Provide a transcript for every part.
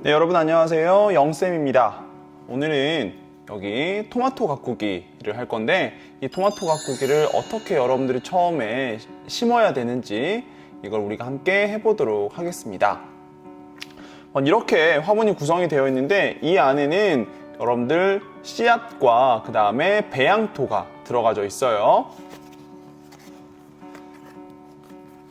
네, 여러분 안녕하세요. 영쌤입니다. 오늘은 여기 토마토 가꾸기를 할 건데 이 토마토 가꾸기를 어떻게 여러분들이 처음에 심어야 되는지 이걸 우리가 함께 해보도록 하겠습니다. 이렇게 화분이 구성이 되어 있는데 이 안에는 여러분들 씨앗과 그 다음에 배양토가 들어가져 있어요.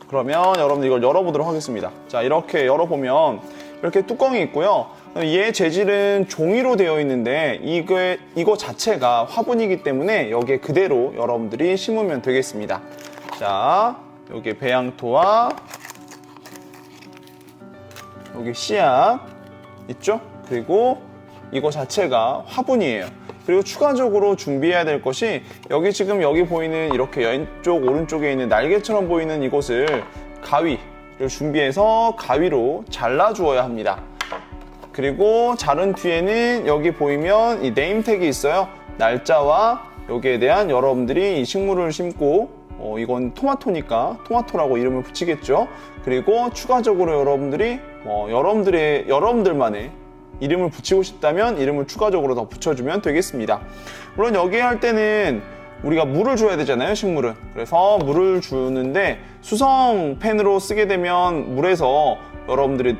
그러면 여러분들 이걸 열어보도록 하겠습니다. 자, 이렇게 열어보면 이렇게 뚜껑이 있고요. 얘 재질은 종이로 되어 있는데 이거 자체가 화분이기 때문에 여기에 그대로 여러분들이 심으면 되겠습니다. 자, 여기 배양토와 여기 씨앗 있죠? 그리고 이거 자체가 화분이에요. 그리고 추가적으로 준비해야 될 것이 여기 보이는 이렇게 왼쪽 오른쪽에 있는 날개처럼 보이는 이곳을 가위를 준비해서 가위로 잘라 주어야 합니다. 그리고 자른 뒤에는 여기 보이면 이 네임택이 있어요. 날짜와 여기에 대한 여러분들이 이 식물을 심고 이건 토마토니까 토마토라고 이름을 붙이겠죠. 그리고 추가적으로 여러분들이 여러분들만의 이름을 붙이고 싶다면 이름을 추가적으로 더 붙여주면 되겠습니다. 물론 여기에 할 때는 우리가 물을 줘야 되잖아요, 식물은. 그래서 물을 주는데 수성펜으로 쓰게 되면 물에서 여러분들이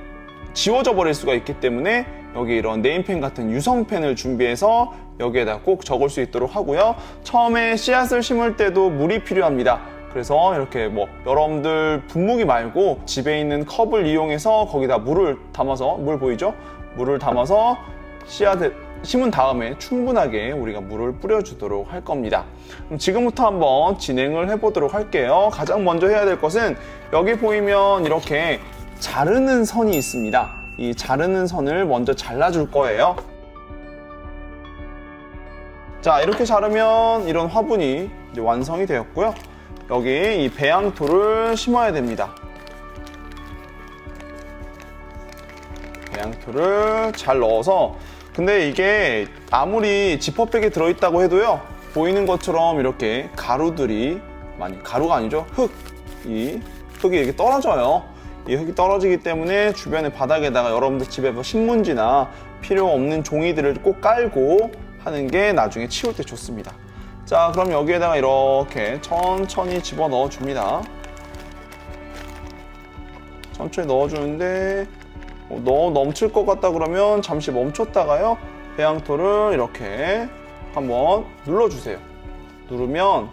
지워져 버릴 수가 있기 때문에 여기 이런 네임펜 같은 유성펜을 준비해서 여기에다 꼭 적을 수 있도록 하고요. 처음에 씨앗을 심을 때도 물이 필요합니다. 그래서 이렇게 여러분들 분무기 말고 집에 있는 컵을 이용해서 거기다 물을 담아서, 물 보이죠? 물을 담아서 씨앗을 심은 다음에 충분하게 우리가 물을 뿌려주도록 할 겁니다. 그럼 지금부터 한번 진행을 해보도록 할게요. 가장 먼저 해야 될 것은 여기 보이면 이렇게 자르는 선이 있습니다. 이 자르는 선을 먼저 잘라줄 거예요. 자, 이렇게 자르면 이런 화분이 이제 완성이 되었고요. 여기 이 배양토를 심어야 됩니다. 배양토를 잘 넣어서, 근데 이게 아무리 지퍼백에 들어있다고 해도요, 보이는 것처럼 이렇게 가루들이 가루가 아니죠, 이 흙이 이렇게 떨어져요. 이 흙이 떨어지기 때문에 주변의 바닥에다가 여러분들 집에 신문지나 필요 없는 종이들을 꼭 깔고 하는 게 나중에 치울 때 좋습니다. 자, 그럼 여기에다가 이렇게 천천히 집어 넣어 줍니다. 천천히 넣어주는데 너무 넘칠 것 같다 그러면 잠시 멈췄다가요, 배양토를 이렇게 한번 눌러주세요. 누르면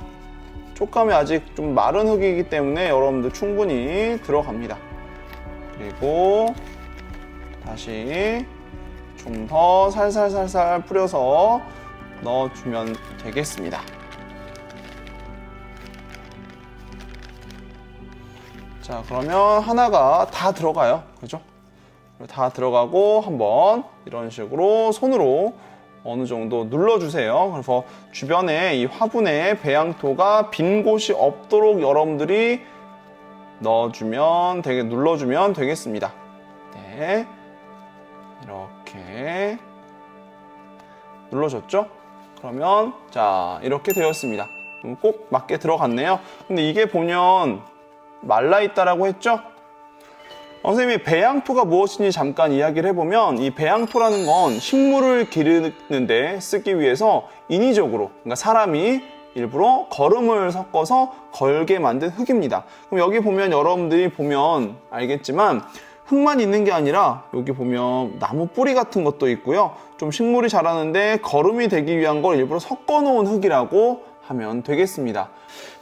촉감이 아직 좀 마른 흙이기 때문에 여러분들 충분히 들어갑니다. 그리고 다시 좀 더 살살살살 뿌려서 넣어주면 되겠습니다. 자, 그러면 하나가 다 들어가요. 그죠? 다 들어가고 한번 이런 식으로 손으로 어느 정도 눌러주세요. 그래서 주변에 이 화분에 배양토가 빈 곳이 없도록 여러분들이 눌러주면 되겠습니다. 네, 이렇게 눌러줬죠? 그러면 자, 이렇게 되었습니다. 꼭 맞게 들어갔네요. 근데 이게 보면 말라있다라고 했죠? 선생님이 배양토가 무엇인지 잠깐 이야기를 해보면, 이 배양토라는 건 식물을 기르는데 쓰기 위해서 인위적으로, 그러니까 사람이 일부러 거름을 섞어서 걸게 만든 흙입니다. 그럼 여기 보면 여러분들이 보면 알겠지만 흙만 있는 게 아니라 여기 보면 나무 뿌리 같은 것도 있고요. 좀 식물이 자라는데 거름이 되기 위한 걸 일부러 섞어 놓은 흙이라고 하면 되겠습니다.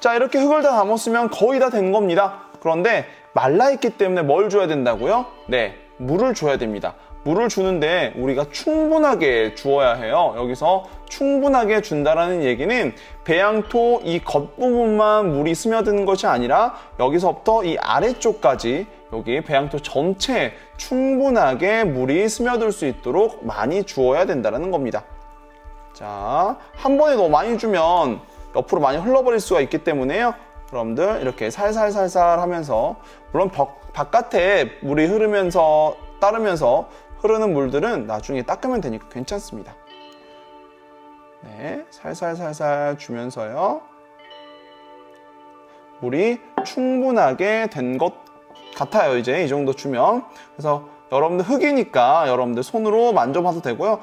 자, 이렇게 흙을 다 담았으면 거의 다 된 겁니다. 그런데 말라있기 때문에 뭘 줘야 된다고요? 네, 물을 줘야 됩니다. 물을 주는데 우리가 충분하게 주어야 해요. 여기서 충분하게 준다라는 얘기는 배양토 이 겉부분만 물이 스며드는 것이 아니라 여기서부터 이 아래쪽까지 여기 배양토 전체에 충분하게 물이 스며들 수 있도록 많이 주어야 된다는 겁니다. 자, 한 번에 너무 많이 주면 옆으로 많이 흘러버릴 수가 있기 때문에요, 여러분들 이렇게 살살살살 하면서, 물론 바깥에 물이 따르면서 흐르는 물들은 나중에 닦으면 되니까 괜찮습니다. 네, 살살살살 주면서요, 물이 충분하게 된 것 같아요. 이제 이 정도 주면. 그래서 여러분들 흙이니까 여러분들 손으로 만져봐도 되고요.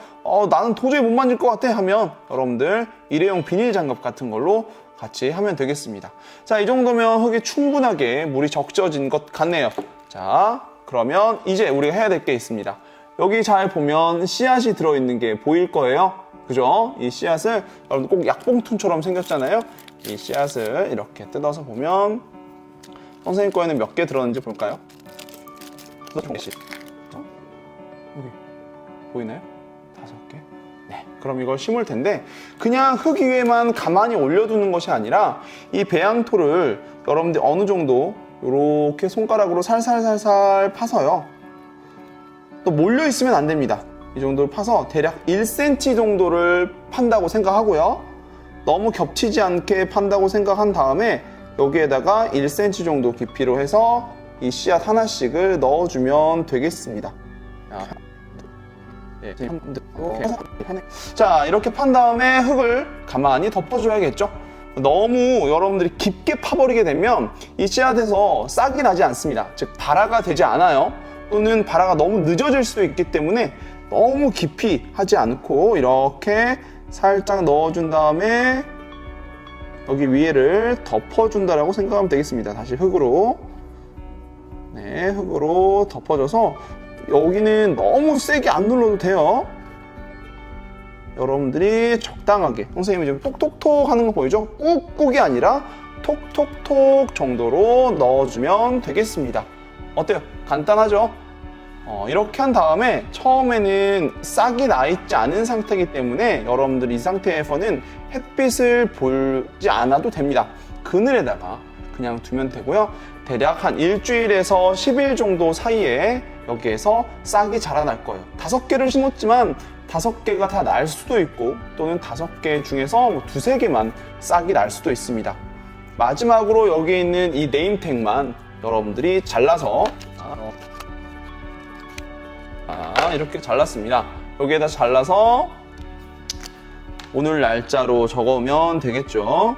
나는 도저히 못 만질 것 같아 하면 여러분들 일회용 비닐 장갑 같은 걸로 같이 하면 되겠습니다. 자, 이 정도면 흙이 충분하게 물이 적셔진 것 같네요. 자, 그러면 이제 우리가 해야 될 게 있습니다. 여기 잘 보면 씨앗이 들어있는 게 보일 거예요. 그죠? 이 씨앗을 여러분들 꼭 약봉투처럼 생겼잖아요. 이 씨앗을 이렇게 뜯어서 보면 선생님 거에는 몇 개 들었는지 볼까요? 5개씩. 여기 보이나요? 5개. 네, 그럼 이걸 심을 텐데 그냥 흙 위에만 가만히 올려두는 것이 아니라 이 배양토를 여러분들 어느 정도 이렇게 손가락으로 살살살살 파서요. 또 몰려 있으면 안 됩니다. 이 정도를 파서 대략 1cm 정도를 판다고 생각하고요. 너무 겹치지 않게 판다고 생각한 다음에 여기에다가 1cm 정도 깊이로 해서 이 씨앗 하나씩을 넣어주면 되겠습니다. 자, 이렇게 판 다음에 흙을 가만히 덮어줘야겠죠. 너무 여러분들이 깊게 파버리게 되면 이 씨앗에서 싹이 나지 않습니다. 즉 발화가 되지 않아요. 또는 발화가 너무 늦어질 수도 있기 때문에 너무 깊이 하지 않고 이렇게 살짝 넣어준 다음에 여기 위에를 덮어준다라고 생각하면 되겠습니다. 다시 흙으로, 네, 흙으로 덮어줘서 여기는 너무 세게 안 눌러도 돼요. 여러분들이 적당하게, 선생님이 좀 톡톡톡 하는 거 보이죠? 꾹꾹이 아니라 톡톡톡 정도로 넣어주면 되겠습니다. 어때요? 간단하죠? 이렇게 한 다음에 처음에는 싹이 나 있지 않은 상태이기 때문에 여러분들 이 상태에서는 햇빛을 보지 않아도 됩니다. 그늘에다가 그냥 두면 되고요. 대략 한 일주일에서 10일 정도 사이에 여기에서 싹이 자라날 거예요. 5개를 심었지만 5개가 다 날 수도 있고 또는 5개 중에서 뭐 2-3개만 싹이 날 수도 있습니다. 마지막으로 여기 있는 이 네임택만 여러분들이 잘라서 이렇게 잘랐습니다. 여기에다 잘라서 오늘 날짜로 적으면 되겠죠.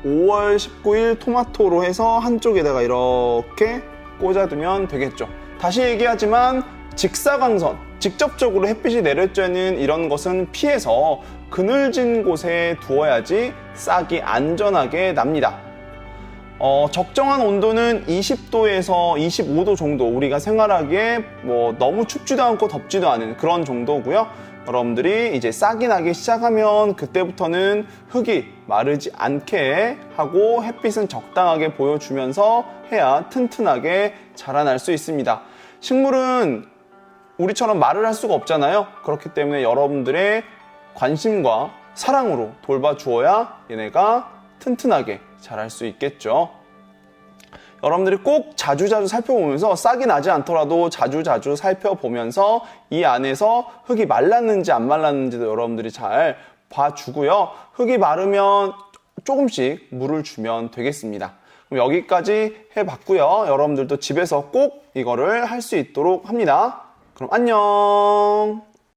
5월 19일 토마토로 해서 한쪽에다가 이렇게 꽂아두면 되겠죠. 다시 얘기하지만 직사광선, 직접적으로 햇빛이 내려쬐는 이런 것은 피해서 그늘진 곳에 두어야지 싹이 안전하게 납니다. 적정한 온도는 20도에서 25도 정도, 우리가 생활하기에 뭐 너무 춥지도 않고 덥지도 않은 그런 정도고요. 여러분들이 이제 싹이 나기 시작하면 그때부터는 흙이 마르지 않게 하고 햇빛은 적당하게 보여주면서 해야 튼튼하게 자라날 수 있습니다. 식물은 우리처럼 말을 할 수가 없잖아요. 그렇기 때문에 여러분들의 관심과 사랑으로 돌봐주어야 얘네가 튼튼하게 자랄 수 있겠죠. 여러분들이 꼭 자주자주 살펴보면서 싹이 나지 않더라도 자주자주 살펴보면서 이 안에서 흙이 말랐는지 안 말랐는지도 여러분들이 잘 봐주고요. 흙이 마르면 조금씩 물을 주면 되겠습니다. 그럼 여기까지 해봤고요. 여러분들도 집에서 꼭 이거를 할 수 있도록 합니다. 그럼 안녕.